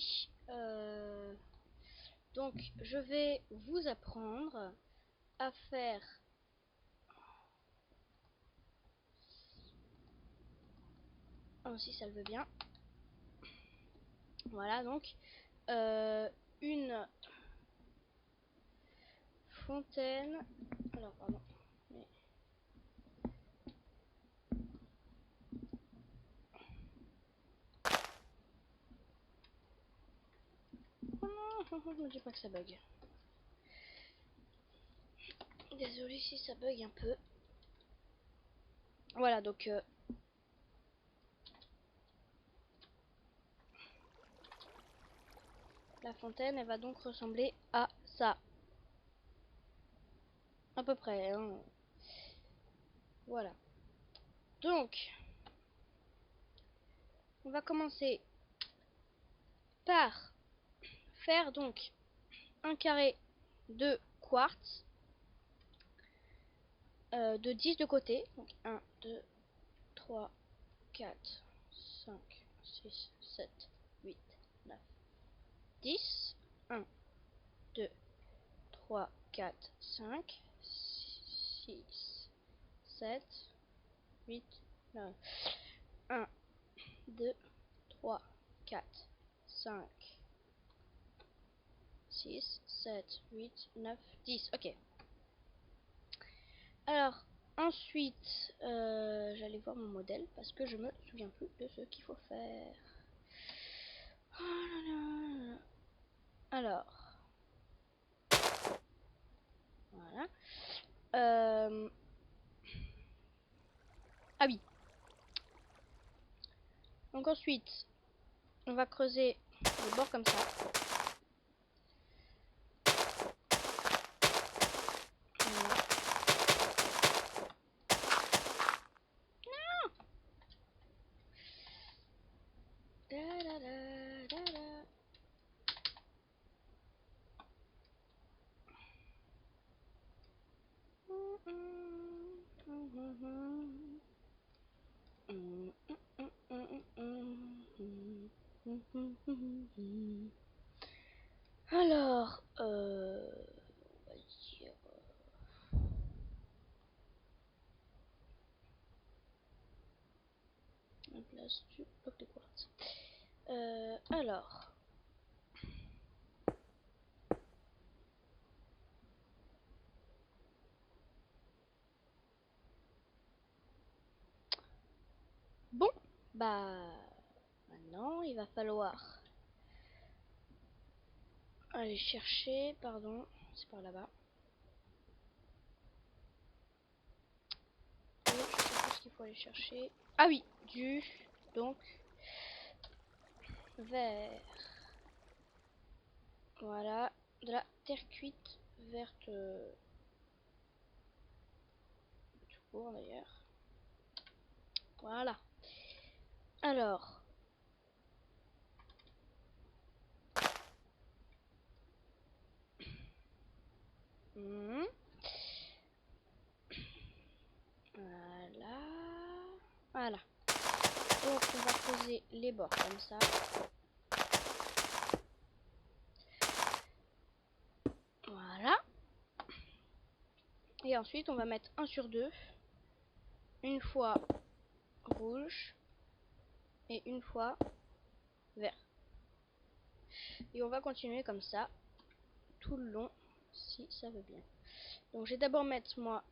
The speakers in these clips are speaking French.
ici. Donc je vais vous apprendre à faire si ça le veut bien. Voilà, donc une fontaine. Alors pardon. Mais... ne me dis pas que ça bug. Désolée si ça bug un peu. Voilà, donc la fontaine, elle va donc ressembler à ça. À peu près, hein. Voilà. Donc, on va commencer par faire donc un carré de quartz de 10 de côté. Donc 1, 2, 3, 4, 5, 6, 7, 8, 9, 10. 1, 2, 3, 4, 5, 6, 7, 8, 9. 1, 2, 3, 4, 5, 6, 7, 8, 9, 10. Ok. Alors, ensuite, j'allais voir mon modèle parce que je me souviens plus de ce qu'il faut faire. Oh là là. Alors, voilà. Ah oui. Donc ensuite, on va creuser le bord comme ça. Voilà. Non. Da, da, da, da, da. Alors, on va dire la place du bloc de quartz. Alors, bon, bah, maintenant il va falloir aller chercher, pardon, c'est par là-bas. Et je sais plus ce qu'il faut aller chercher. Ah oui, donc, vert. Voilà, de la terre cuite verte, tout court d'ailleurs. Voilà. Alors, voilà, voilà. Donc on va poser les bords comme ça. Voilà. Et ensuite on va mettre 1 sur 2. Une fois rouge et une fois vert. Et on va continuer comme ça tout le long si ça veut bien. Donc je vais d'abord mettre moi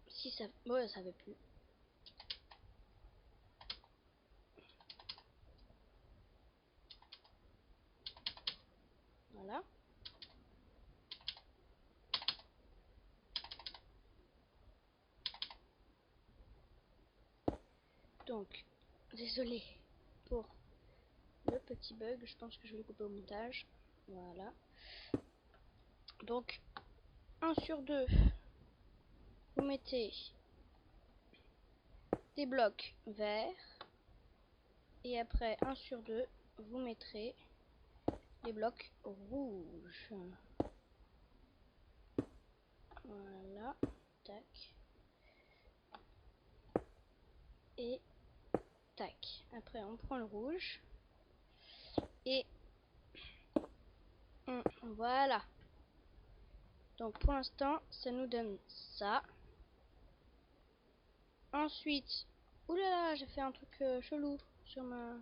si ça... Ouais, ça veut plus. Voilà. Donc, désolé pour le petit bug. Je pense que je vais le couper au montage. Voilà. Donc, 1 sur 2. Vous mettez des blocs verts. Et après 1 sur 2, vous mettrez les blocs rouges. tac. Et tac. Après on prend le rouge. Et voilà. Donc pour l'instant ça nous donne ça. Ensuite, oulala, j'ai fait un truc chelou sur ma...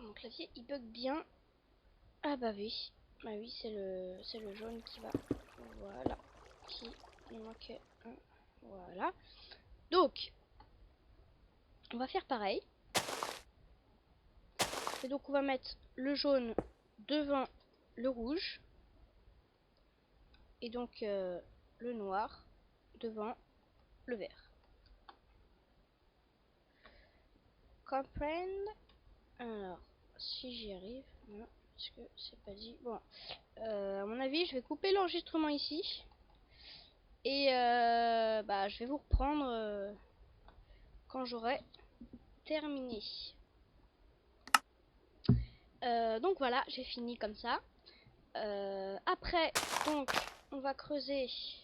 Mon clavier il bug bien. Ah bah oui. Bah oui, c'est le jaune qui va. Voilà. Qui il manquait un. Voilà. Donc on va faire pareil. Et donc on va mettre le jaune devant le rouge. Et donc le noir devant le vert. Comprendre. Alors, si j'y arrive, non, parce que c'est pas dit. Bon, à mon avis, je vais couper l'enregistrement ici. Et bah, je vais vous reprendre quand j'aurai terminé. Donc voilà, j'ai fini comme ça. Après, donc, on va creuser sur...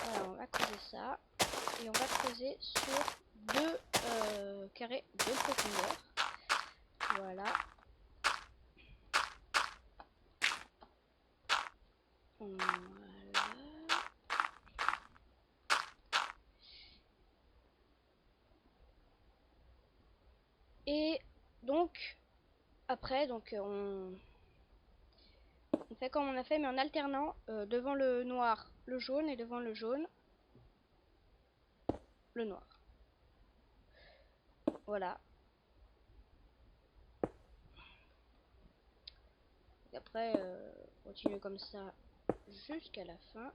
Voilà, on va creuser ça. Et on va creuser sur 2 carrés de profondeur. Voilà. Voilà. Et donc, après, donc on fait comme on a fait, mais en alternant devant le noir, le jaune, et devant le jaune, le noir. Voilà. Et après, continue comme ça jusqu'à la fin.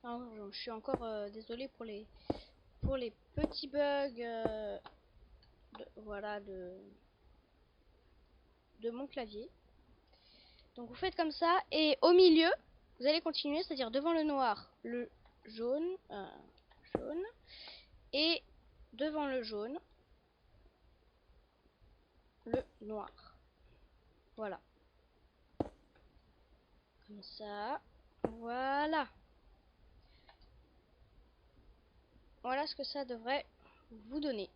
Alors, je suis encore désolée pour les petits bugs voilà de mon clavier. Donc vous faites comme ça, et au milieu vous allez continuer, c'est-à-dire devant le noir le jaune, jaune, et devant le jaune le noir. Voilà, comme ça. Voilà, voilà ce que ça devrait vous donner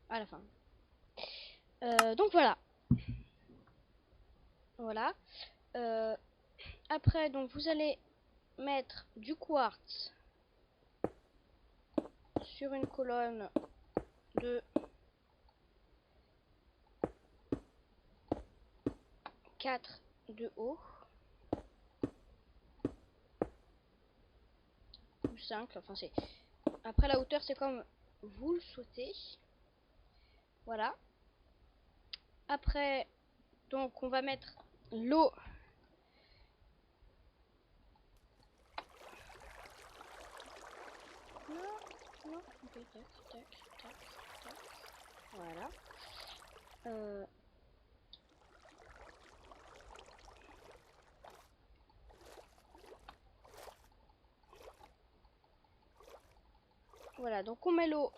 à la fin. Donc voilà. Voilà. Après, donc vous allez mettre du quartz sur une colonne de 4 de haut, ou 5, enfin c'est... Après la hauteur c'est comme vous le souhaitez. Voilà. Après, donc on va mettre l'eau. Non, non, ok, tac, tac, tac, tac. Voilà. Voilà, donc on met l'eau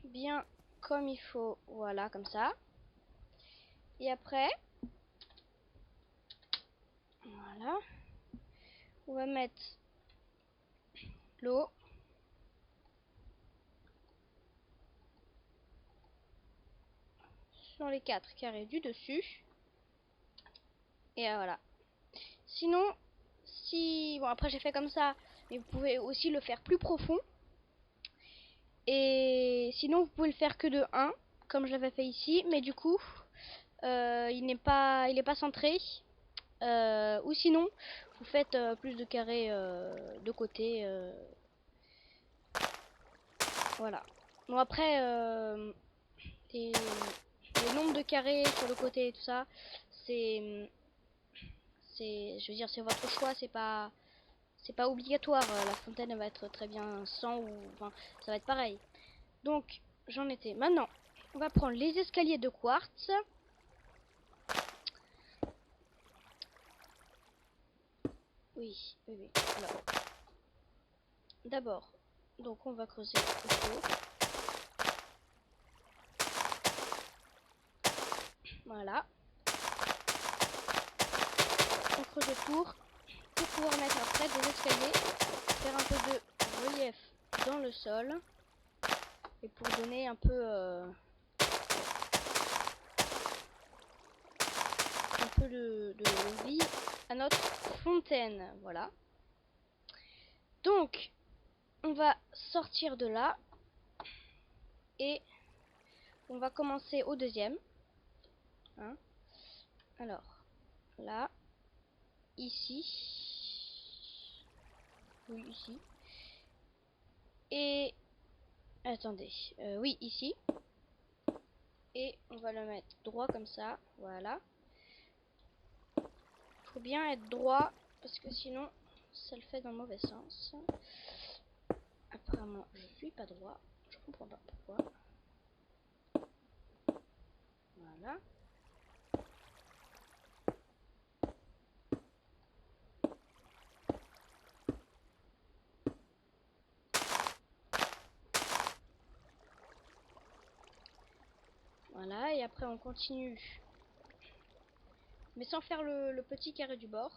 bien comme il faut, voilà, comme ça. Et après, voilà, on va mettre l'eau sur les 4 carrés du dessus. Et voilà. Sinon, si... Bon, après j'ai fait comme ça, mais vous pouvez aussi le faire plus profond. Et sinon, vous pouvez le faire que de 1, comme je l'avais fait ici. Mais du coup, il n'est pas centré. Ou sinon, vous faites plus de carrés de côté. Voilà. Bon, après, les nombres de carrés sur le côté et tout ça, c'est... Je veux dire, c'est votre choix, c'est pas obligatoire. La fontaine elle va être très bien 100 ou... Enfin, ça va être pareil. Donc, j'en étais. Maintenant, on va prendre les escaliers de quartz. Oui, oui, oui. Alors, d'abord, donc on va creuser autour. Voilà. On creuse autour pour pouvoir mettre après des escaliers, faire un peu de relief dans le sol et pour donner un peu de vie à notre fontaine. Voilà. Donc, on va sortir de là et on va commencer au deuxième. Hein. Alors, là, ici, oui, ici, et attendez, oui, ici, et on va le mettre droit comme ça, voilà. Faut bien être droit parce que sinon ça le fait dans le mauvais sens. Apparemment je suis pas droit, je comprends pas pourquoi. Voilà. Voilà, et après on continue. Mais sans faire le petit carré du bord.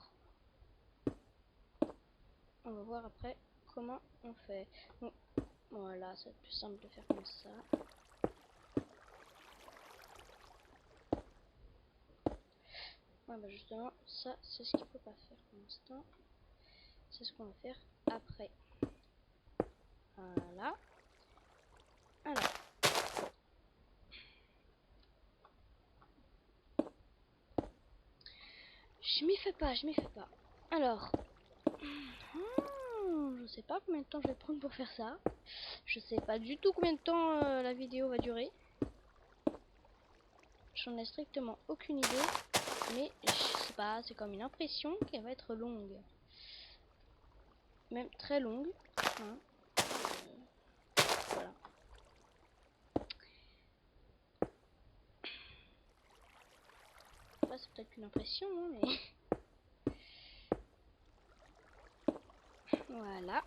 On va voir après comment on fait. Bon, voilà, ça va être plus simple de faire comme ça. Ouais, bah justement, ça c'est ce qu'il faut pas faire pour l'instant. C'est ce qu'on va faire après. Voilà. Alors. Je m'y fais pas, je m'y fais pas. Alors. Je sais pas combien de temps je vais prendre pour faire ça. Je sais pas du tout combien de temps la vidéo va durer. J'en ai strictement aucune idée. Mais je sais pas, c'est comme une impression qu'elle va être longue. Même très longue. Hein. Voilà. Là c'est peut-être qu'une impression, hein, mais... Voilà.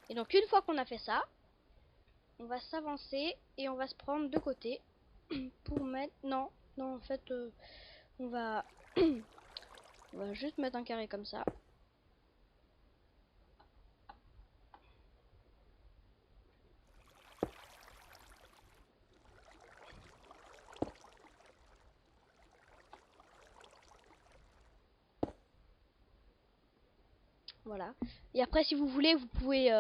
Et donc une fois qu'on a fait ça, on va s'avancer et on va se prendre de côté pour mettre... Non, non en fait on va... on va juste mettre un carré comme ça. Voilà. Et après si vous voulez vous pouvez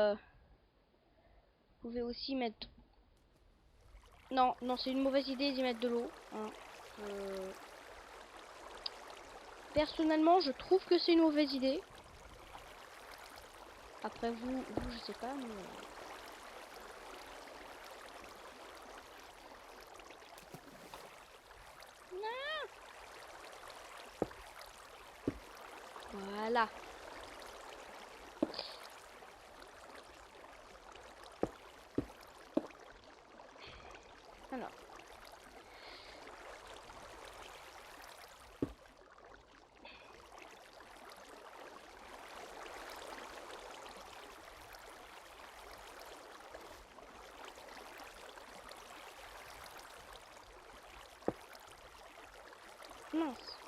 aussi mettre... Non, non c'est une mauvaise idée d'y mettre de l'eau. Hein. Personnellement je trouve que c'est une mauvaise idée. Après vous je sais pas mais... Voilà. Alors. Mince.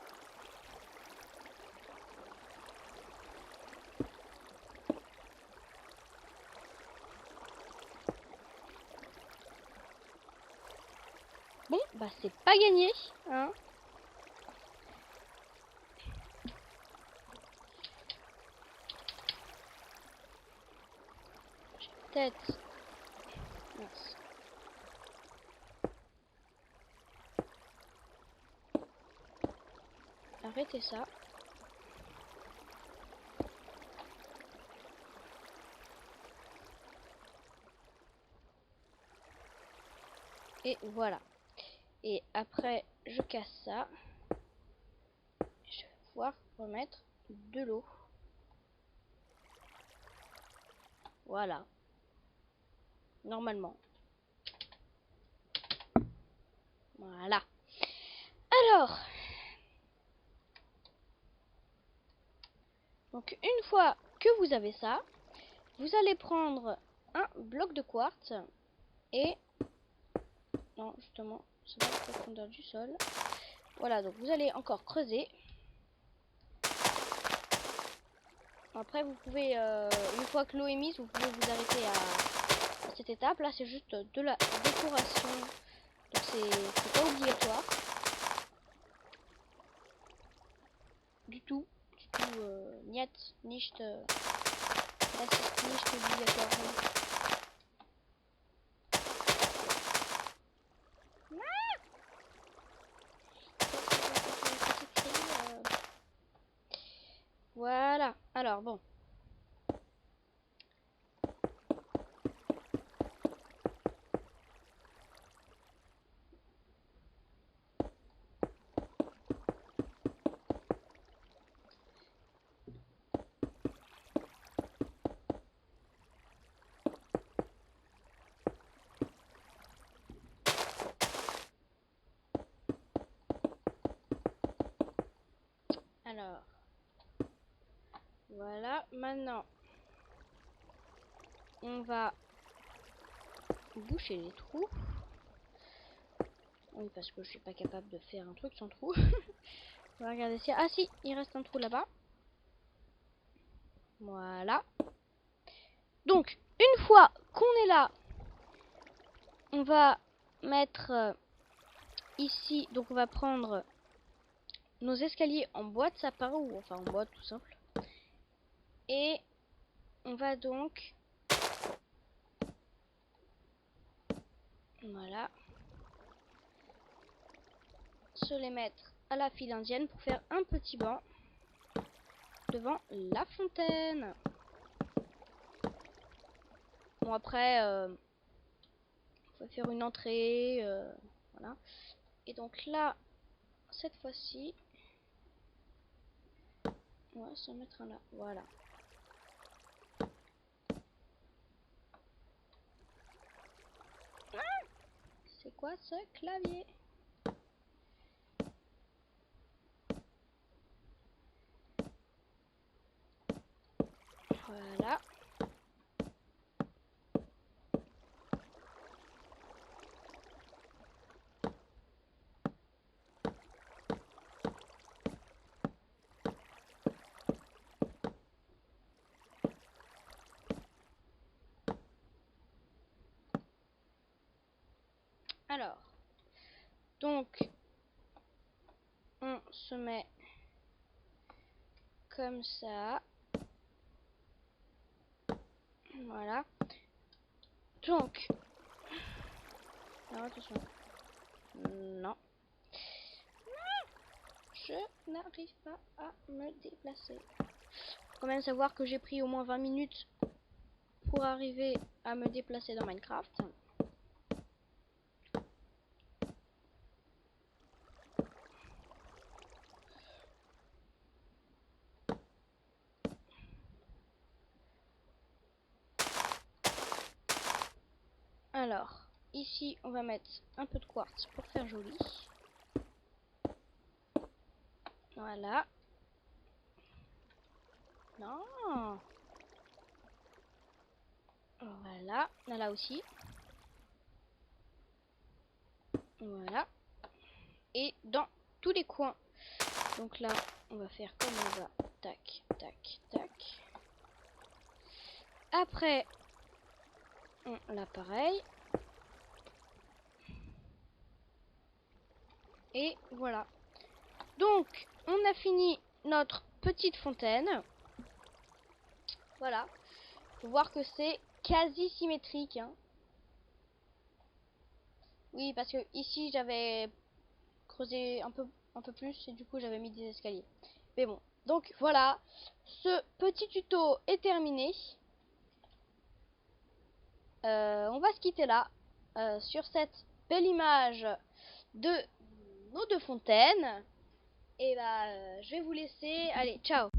Bon, bah c'est pas gagné, hein. Peut-être. Mince. Arrêtez ça. Et voilà. Et après, je casse ça. Je vais pouvoir remettre de l'eau. Voilà. Normalement. Voilà. Alors. Donc une fois que vous avez ça, vous allez prendre un bloc de quartz et... Non, justement, c'est pas la profondeur du sol. Voilà, donc vous allez encore creuser. Après, vous pouvez, une fois que l'eau est mise, vous pouvez vous arrêter à cette étape. Là, c'est juste de la décoration. Donc, c'est pas obligatoire. Du tout. Niet, nicht, das ist nicht obligatoire. Voilà. Alors, bon. Alors, voilà, maintenant, on va boucher les trous. Oui, parce que je suis pas capable de faire un truc sans trou. On va regarder si... Ah si, il reste un trou là-bas. Voilà. Donc, une fois qu'on est là, on va mettre ici, donc on va prendre nos escaliers en bois de sapin, ou enfin en bois tout simple. Et on va donc... Voilà. Se les mettre à la file indienne pour faire un petit banc devant la fontaine. Bon après, on va faire une entrée, voilà. Et donc là, cette fois-ci, on va se mettre un là, voilà. C'est quoi ce clavier? Voilà. Alors, donc, on se met comme ça. Voilà. Donc, alors attention. Non. Je n'arrive pas à me déplacer. Faut quand même savoir que j'ai pris au moins 20 minutes pour arriver à me déplacer dans Minecraft. Alors, ici, on va mettre un peu de quartz pour faire joli. Voilà. Non. Voilà. Là aussi. Voilà. Et dans tous les coins. Donc là, on va faire comme on va. Tac, tac, tac. Après, là pareil. Et voilà. Donc, on a fini notre petite fontaine. Voilà. Faut voir que c'est quasi symétrique. Hein. Oui, parce que ici, j'avais creusé un peu plus et du coup, j'avais mis des escaliers. Mais bon. Donc, voilà. Ce petit tuto est terminé. On va se quitter là. Sur cette belle image de nos deux fontaines. Et bah, je vais vous laisser. Allez, ciao!